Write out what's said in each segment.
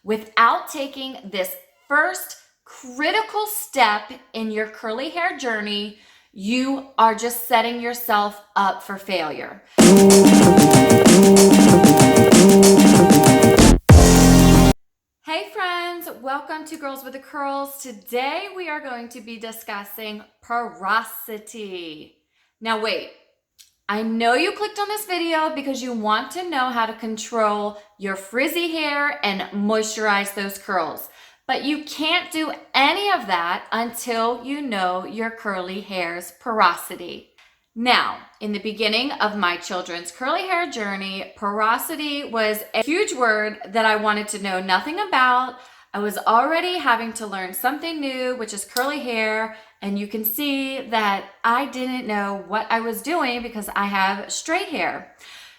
without taking this first critical step in your curly hair journey, you are just setting yourself up for failure. Hey friends, welcome to Girls with the Curls. Today we are going to be discussing porosity. Now wait, I know you clicked on this video because you want to know how to control your frizzy hair and moisturize those curls. But you can't do any of that until you know your curly hair's porosity. Now, in the beginning of my children's curly hair journey, porosity was a huge word that I wanted to know nothing about. I was already having to learn something new, which is curly hair, and you can see that I didn't know what I was doing because I have straight hair.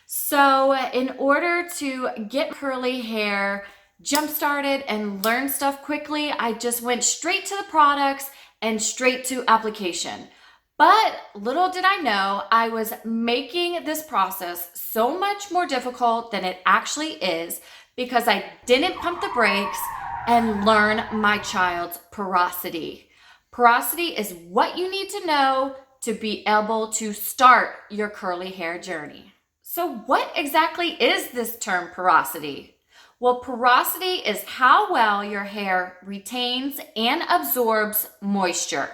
So in order to get curly hair jump-started and learn stuff quickly, I just went straight to the products and straight to application. But little did I know, I was making this process so much more difficult than it actually is because I didn't pump the brakes and learn my child's porosity. Porosity is what you need to know to be able to start your curly hair journey. So what exactly is this term porosity? Well, porosity is how well your hair retains and absorbs moisture.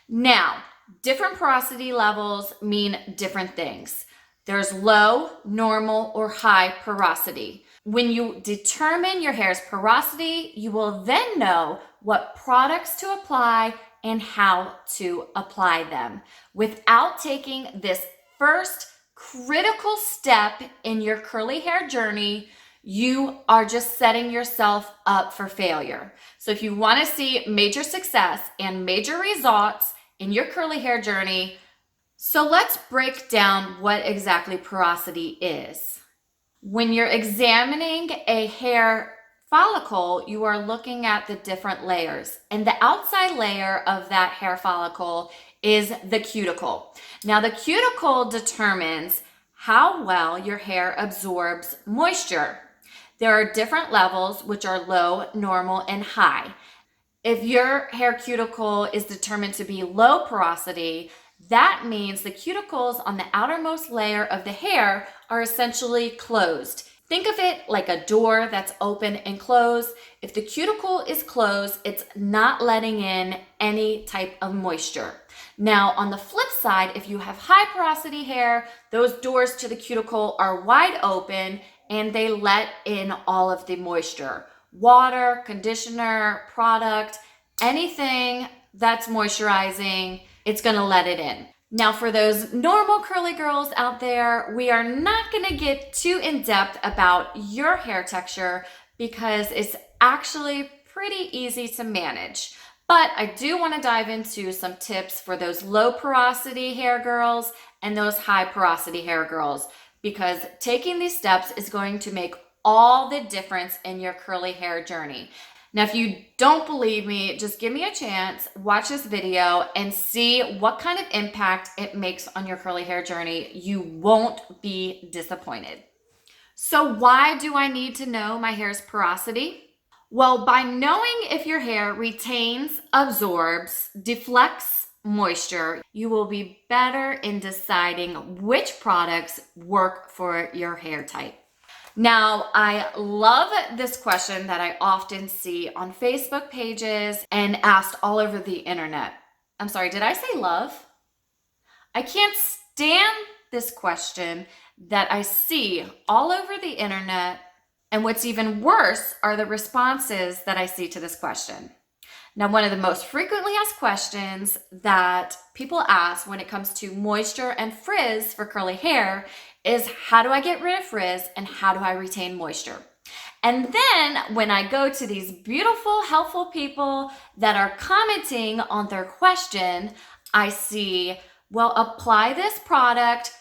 Now, different porosity levels mean different things. There's low, normal, or high porosity. When you determine your hair's porosity, you will then know what products to apply and how to apply them without taking this first critical step in your curly hair journey. You are just setting yourself up for failure. So if you want to see major success and major results in your curly hair journey, so let's break down what exactly porosity is. When you're examining a hair follicle, you are looking at the different layers, and the outside layer of that hair follicle is the cuticle. Now, the cuticle determines how well your hair absorbs moisture. There are different levels, which are low, normal, and high. If your hair cuticle is determined to be low porosity, that means the cuticles on the outermost layer of the hair are essentially closed. Think of it like a door that's open and closed. If the cuticle is closed, it's not letting in any type of moisture. Now, on the flip side, if you have high porosity hair, those doors to the cuticle are wide open and they let in all of the moisture. Water, conditioner, product, anything that's moisturizing, it's gonna let it in. Now for those normal curly girls out there, we are not gonna get too in-depth about your hair texture because it's actually pretty easy to manage. But I do wanna dive into some tips for those low porosity hair girls and those high porosity hair girls, because taking these steps is going to make all the difference in your curly hair journey. Now, if you don't believe me, just give me a chance, watch this video and see what kind of impact it makes on your curly hair journey. You won't be disappointed. So why do I need to know my hair's porosity? Well, by knowing if your hair retains, absorbs, deflects moisture, you will be better in deciding which products work for your hair type. Now, I love this question that I often see on Facebook pages and asked all over the internet. I'm sorry, did I say love? I can't stand this question that I see all over the internet, and what's even worse are the responses that I see to this question. Now, one of the most frequently asked questions that people ask when it comes to moisture and frizz for curly hair is, how do I get rid of frizz and how do I retain moisture? And then when I go to these beautiful, helpful people that are commenting on their question, I see, well, apply this product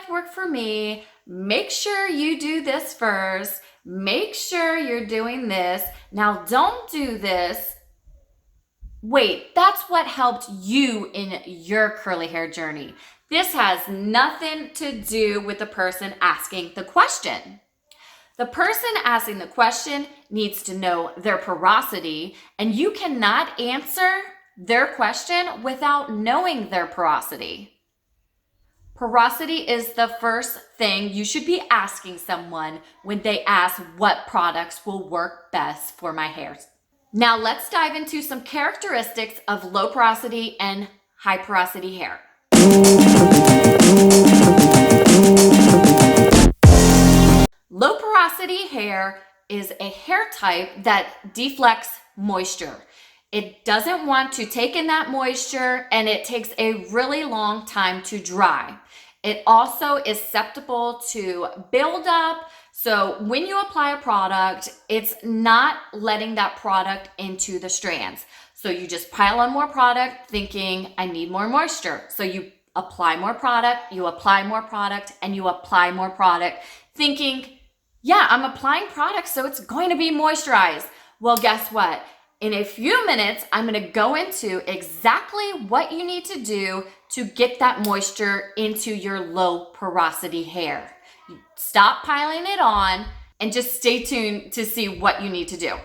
worked for me, make sure you do this first, make sure you're doing this, now don't do this. Wait, that's what helped you in your curly hair journey. This has nothing to do with the person asking the question. The person asking the question needs to know their porosity, and you cannot answer their question without knowing their porosity. Porosity is the first thing you should be asking someone when they ask what products will work best for my hair. Now let's dive into some characteristics of low porosity and high porosity hair. Low porosity hair is a hair type that deflects moisture. It doesn't want to take in that moisture, and it takes a really long time to dry. It also is susceptible to buildup. So when you apply a product, it's not letting that product into the strands. So you just pile on more product thinking, I need more moisture. So you apply more product, you apply more product, and you apply more product thinking, yeah, I'm applying product, so it's going to be moisturized. Well, guess what? In a few minutes, I'm going to go into exactly what you need to do to get that moisture into your low porosity hair. Stop piling it on and just stay tuned to see what you need to do.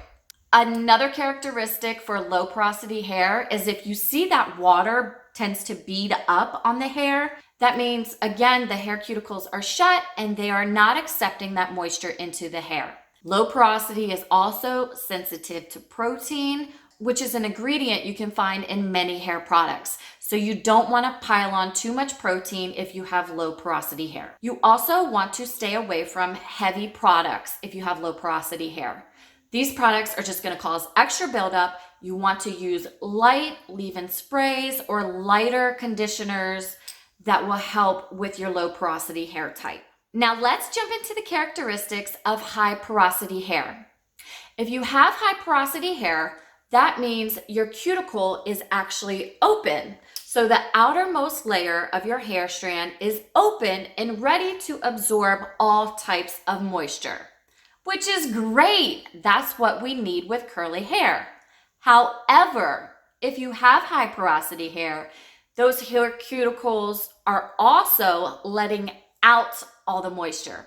Another characteristic for low porosity hair is if you see that water tends to bead up on the hair, that means, again, the hair cuticles are shut and they are not accepting that moisture into the hair. Low porosity is also sensitive to protein, which is an ingredient you can find in many hair products. So you don't want to pile on too much protein if you have low porosity hair. You also want to stay away from heavy products if you have low porosity hair. These products are just going to cause extra buildup. You want to use light leave-in sprays or lighter conditioners that will help with your low porosity hair type. Now let's jump into the characteristics of high porosity hair. If you have high porosity hair, that means your cuticle is actually open. So the outermost layer of your hair strand is open and ready to absorb all types of moisture, which is great. That's what we need with curly hair. However, if you have high porosity hair, those hair cuticles are also letting out all the moisture.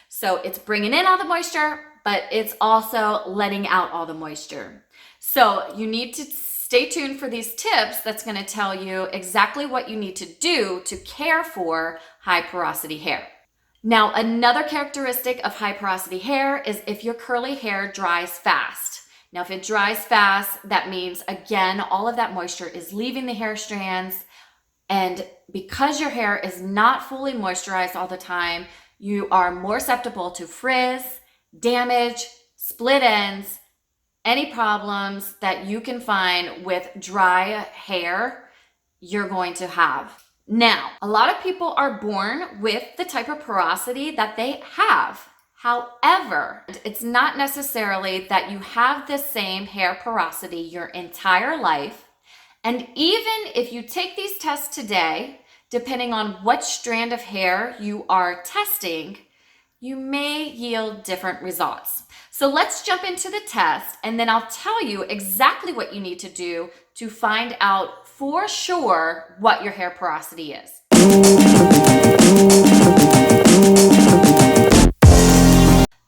So it's bringing in all the moisture, but it's also letting out all the moisture. So you need to stay tuned for these tips that's going to tell you exactly what you need to do to care for high porosity hair. Now, another characteristic of high porosity hair is if your curly hair dries fast. Now, if it dries fast, that means, again, all of that moisture is leaving the hair strands. And because your hair is not fully moisturized all the time, you are more susceptible to frizz, damage, split ends, any problems that you can find with dry hair, you're going to have. Now, a lot of people are born with the type of porosity that they have. However, it's not necessarily that you have the same hair porosity your entire life. And even if you take these tests today, depending on what strand of hair you are testing, you may yield different results. So let's jump into the test, and then I'll tell you exactly what you need to do to find out for sure what your hair porosity is.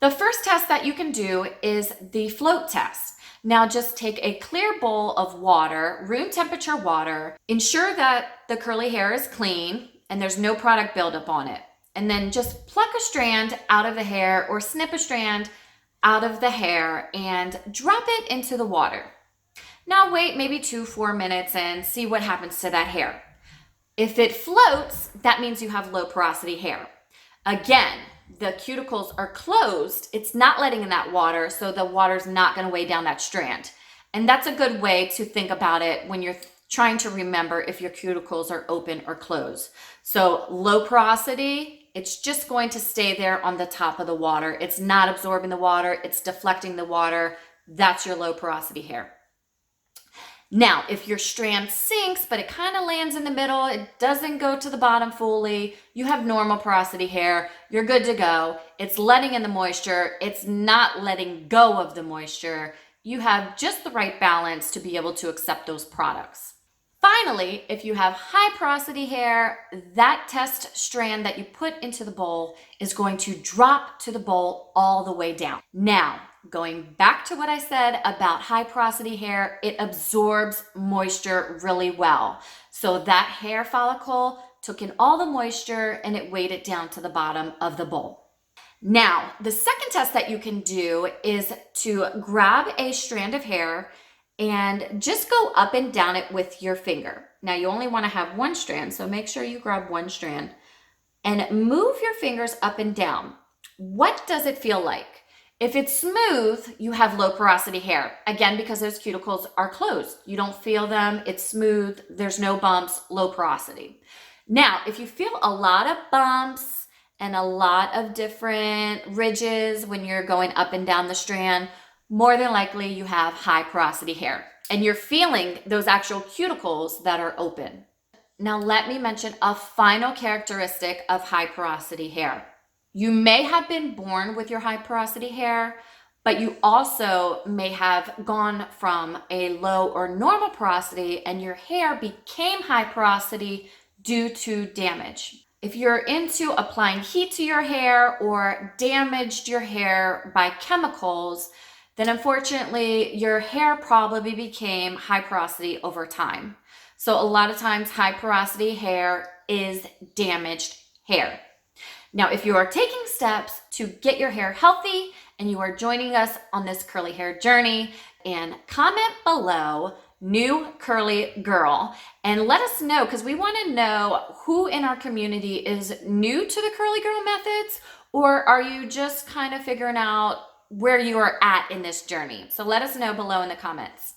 The first test that you can do is the float test. Now just take a clear bowl of water, room temperature water, ensure that the curly hair is clean and there's no product buildup on it. And then just pluck a strand out of the hair or snip a strand out of the hair and drop it into the water. Now wait maybe 2-4 minutes and see what happens to that hair. If it floats, that means you have low porosity hair. Again, the cuticles are closed, it's not letting in that water, so the water's not going to weigh down that strand. And that's a good way to think about it when you're trying to remember if your cuticles are open or closed. So low porosity, it's just going to stay there on the top of the water. It's not absorbing the water, it's deflecting the water. That's your low porosity hair. Now, if your strand sinks, but it kind of lands in the middle, it doesn't go to the bottom fully, you have normal porosity hair, you're good to go. It's letting in the moisture, it's not letting go of the moisture. You have just the right balance to be able to accept those products. Finally, if you have high porosity hair, that test strand that you put into the bowl is going to drop to the bowl all the way down. Now, going back to what I said about high porosity hair, it absorbs moisture really well. So that hair follicle took in all the moisture and it weighed it down to the bottom of the bowl. Now, the second test that you can do is to grab a strand of hair and just go up and down it with your finger. Now, you only want to have one strand, so make sure you grab one strand and move your fingers up and down. What does it feel like? If it's smooth, you have low porosity hair. Again, because those cuticles are closed. You don't feel them, it's smooth, there's no bumps, low porosity. Now, if you feel a lot of bumps and a lot of different ridges when you're going up and down the strand, more than likely you have high porosity hair and you're feeling those actual cuticles that are open. Now let me mention a final characteristic of high porosity hair. You may have been born with your high porosity hair, but you also may have gone from a low or normal porosity and your hair became high porosity due to damage. If you're into applying heat to your hair or damaged your hair by chemicals, then unfortunately your hair probably became high porosity over time. So a lot of times high porosity hair is damaged hair. Now, if you are taking steps to get your hair healthy and you are joining us on this curly hair journey, and comment below new curly girl and let us know, because we want to know who in our community is new to the curly girl methods, or are you just kind of figuring out where you are at in this journey. So let us know below in the comments.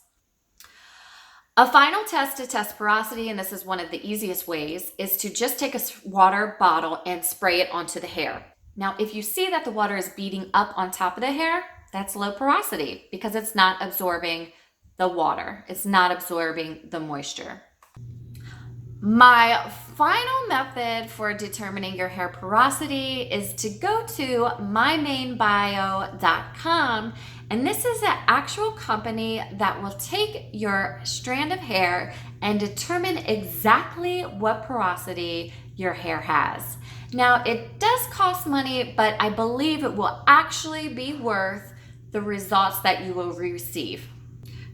A final test to test porosity, and this is one of the easiest ways, is to just take a water bottle and spray it onto the hair. Now, if you see that the water is beating up on top of the hair, that's low porosity because it's not absorbing the water. It's not absorbing the moisture. My final method for determining your hair porosity is to go to mymainbio.com, and this is an actual company that will take your strand of hair and determine exactly what porosity your hair has. Now, it does cost money, but I believe it will actually be worth the results that you will receive.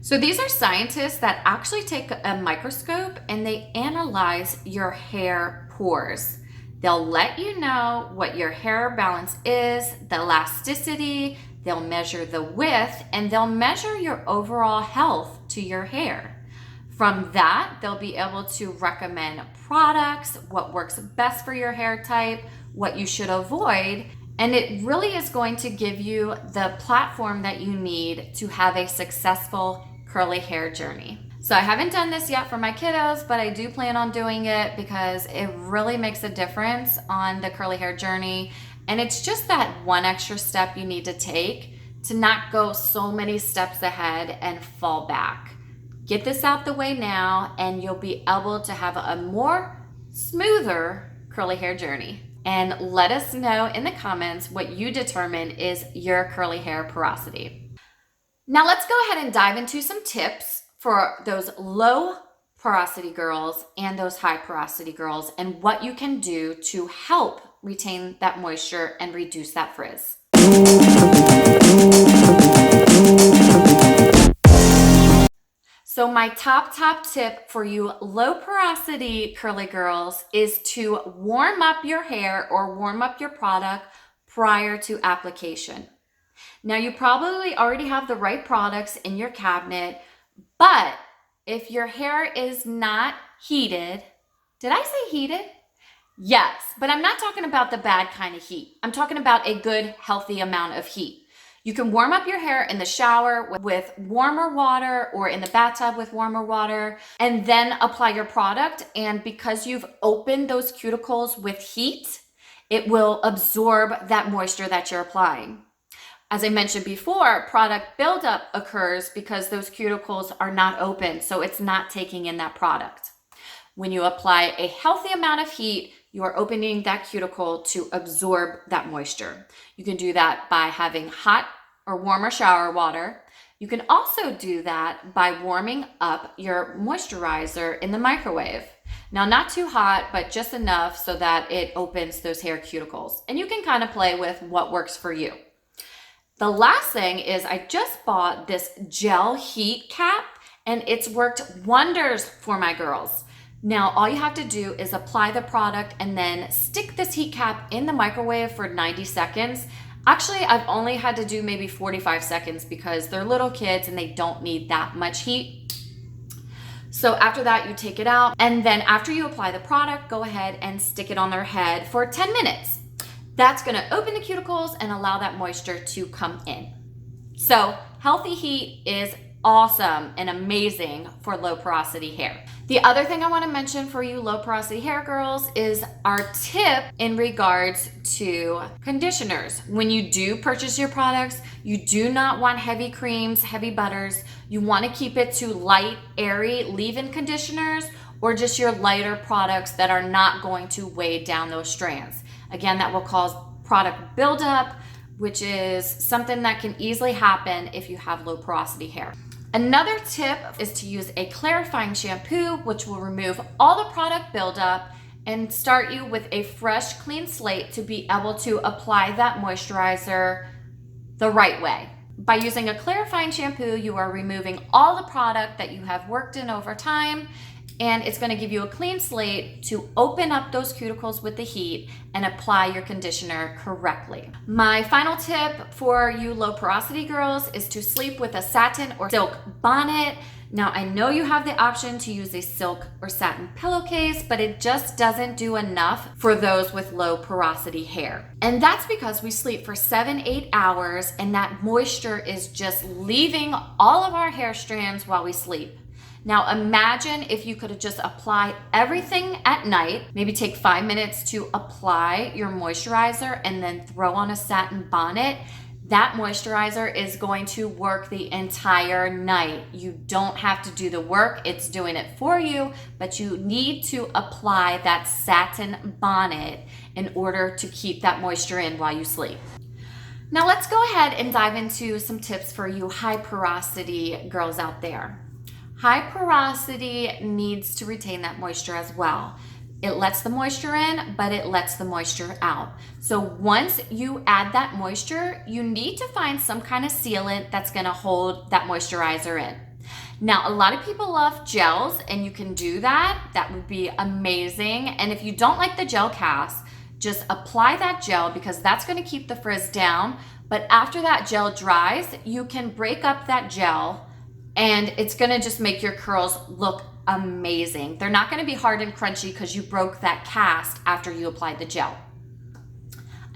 So these are scientists that actually take a microscope and they analyze your hair pores. They'll let you know what your hair balance is, the elasticity, they'll measure the width, and they'll measure your overall health to your hair. From that, they'll be able to recommend products, what works best for your hair type, what you should avoid, and it really is going to give you the platform that you need to have a successful curly hair journey. So I haven't done this yet for my kiddos, but I do plan on doing it because it really makes a difference on the curly hair journey. And it's just that one extra step you need to take to not go so many steps ahead and fall back. Get this out the way now and you'll be able to have a more smoother curly hair journey. And let us know in the comments what you determine is your curly hair porosity. Now let's go ahead and dive into some tips for those low porosity girls and those high porosity girls and what you can do to help retain that moisture and reduce that frizz. So my top tip for you low porosity curly girls is to warm up your hair or warm up your product prior to application. Now you probably already have the right products in your cabinet, but if your hair is not heated, did I say heated? Yes, but I'm not talking about the bad kind of heat. I'm talking about a good, healthy amount of heat. You can warm up your hair in the shower with warmer water or in the bathtub with warmer water and then apply your product. And because you've opened those cuticles with heat, it will absorb that moisture that you're applying. As I mentioned before, product buildup occurs because those cuticles are not open, so it's not taking in that product. When you apply a healthy amount of heat, you are opening that cuticle to absorb that moisture. You can do that by having hot or warmer shower water, You can also do that by warming up your moisturizer in the microwave. Now, not too hot, but just enough so that it opens those hair cuticles. And you can kind of play with what works for you. The last thing is I just bought this gel heat cap, and it's worked wonders for my girls. Now, all you have to do is apply the product and then stick this heat cap in the microwave for 90 seconds. Actually, I've only had to do maybe 45 seconds because they're little kids and they don't need that much heat. So after that, you take it out, and then after you apply the product, go ahead and stick it on their head for 10 minutes. That's gonna open the cuticles and allow that moisture to come in. So healthy heat is awesome and amazing for low porosity hair. The other thing I want to mention for you low porosity hair girls is our tip in regards to conditioners. When you do purchase your products, you do not want heavy creams, heavy butters. You want to keep it to light, airy leave-in conditioners or just your lighter products that are not going to weigh down those strands. Again, that will cause product buildup, which is something that can easily happen if you have low porosity hair. Another tip is to use a clarifying shampoo, which will remove all the product buildup and start you with a fresh, clean slate to be able to apply that moisturizer the right way. By using a clarifying shampoo, you are removing all the product that you have worked in over time, and it's going to give you a clean slate to open up those cuticles with the heat and apply your conditioner correctly. My final tip for you low porosity girls is to sleep with a satin or silk bonnet. Now, I know you have the option to use a silk or satin pillowcase, but it just doesn't do enough for those with low porosity hair. And that's because we sleep for 7-8 hours and that moisture is just leaving all of our hair strands while we sleep. Now imagine if you could have just applied everything at night, maybe take 5 minutes to apply your moisturizer and then throw on a satin bonnet. That moisturizer is going to work the entire night. You don't have to do the work, it's doing it for you, but you need to apply that satin bonnet in order to keep that moisture in while you sleep. Now let's go ahead and dive into some tips for you high porosity girls out there. High porosity needs to retain that moisture as well. It lets the moisture in, but it lets the moisture out. So once you add that moisture, you need to find some kind of sealant that's gonna hold that moisturizer in. Now, a lot of people love gels, and you can do that. That would be amazing. And if you don't like the gel cast, just apply that gel because that's gonna keep the frizz down. But after that gel dries, you can break up that gel and it's gonna just make your curls look amazing. They're not gonna be hard and crunchy because you broke that cast after you applied the gel.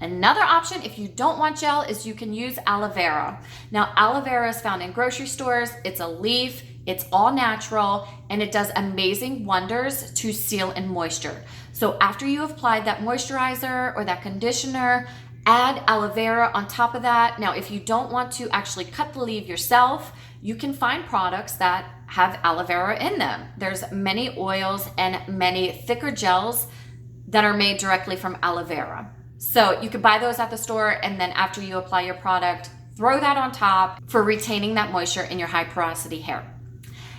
Another option, if you don't want gel, is you can use aloe vera. Now, aloe vera is found in grocery stores. It's a leaf, it's all natural, and it does amazing wonders to seal in moisture. So after you have applied that moisturizer or that conditioner, add aloe vera on top of that. Now, if you don't want to actually cut the leaf yourself, you can find products that have aloe vera in them. There's many oils and many thicker gels that are made directly from aloe vera. So you can buy those at the store, and then after you apply your product, throw that on top for retaining that moisture in your high porosity hair.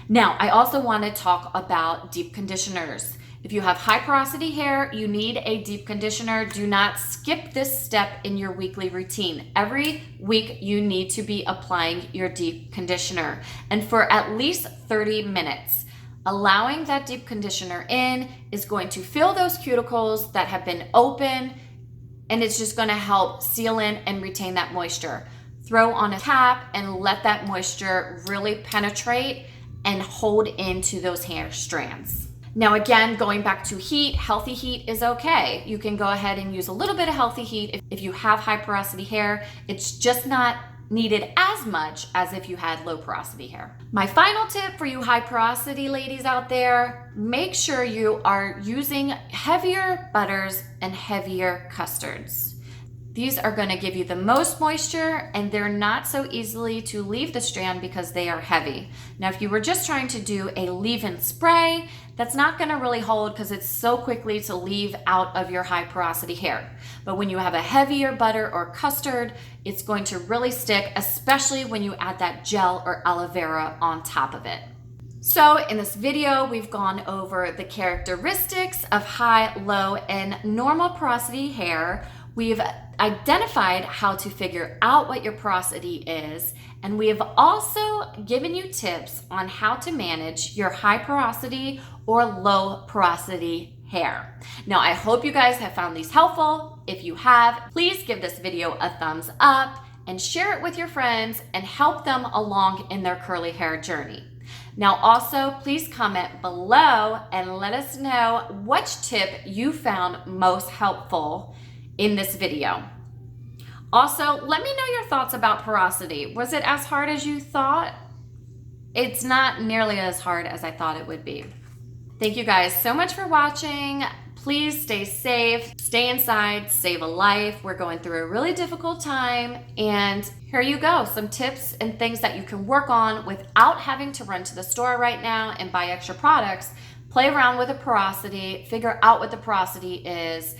Now, I also want to talk about deep conditioners. If you have high porosity hair, you need a deep conditioner. Do not skip this step in your weekly routine. Every week you need to be applying your deep conditioner, and for at least 30 minutes. Allowing that deep conditioner in is going to fill those cuticles that have been open, and it's just going to help seal in and retain that moisture. Throw on a tap and let that moisture really penetrate and hold into those hair strands. Now again, going back to heat, healthy heat is okay. You can go ahead and use a little bit of healthy heat if you have high porosity hair. It's just not needed as much as if you had low porosity hair. My final tip for you high porosity ladies out there, make sure you are using heavier butters and heavier custards. These are going to give you the most moisture, and they're not so easily to leave the strand because they are heavy. Now, if you were just trying to do a leave-in spray, that's not going to really hold because it's so quickly to leave out of your high porosity hair. But when you have a heavier butter or custard, it's going to really stick, especially when you add that gel or aloe vera on top of it. So in this video, we've gone over the characteristics of high, low, and normal porosity hair. We've identified how to figure out what your porosity is, and we have also given you tips on how to manage your high porosity or low porosity hair. Now, I hope you guys have found these helpful. If you have, please give this video a thumbs up and share it with your friends and help them along in their curly hair journey. Now, also, please comment below and let us know which tip you found most helpful in this video. Also, let me know your thoughts about porosity. Was it as hard as you thought? It's not nearly as hard as I thought it would be. Thank you guys so much for watching. Please stay safe, stay inside, save a life. We're going through a really difficult time, and here you go, some tips and things that you can work on without having to run to the store right now and buy extra products. Play around with the porosity, figure out what the porosity is.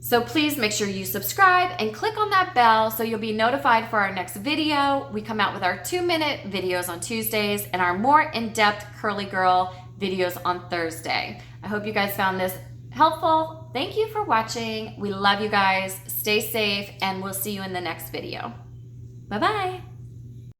So please make sure you subscribe and click on that bell so you'll be notified for our next video. We come out with our 2-minute videos on Tuesdays and our more in-depth curly girl videos on Thursday. I hope you guys found this helpful. Thank you for watching. We love you guys. Stay safe, and we'll see you in the next video. Bye-bye.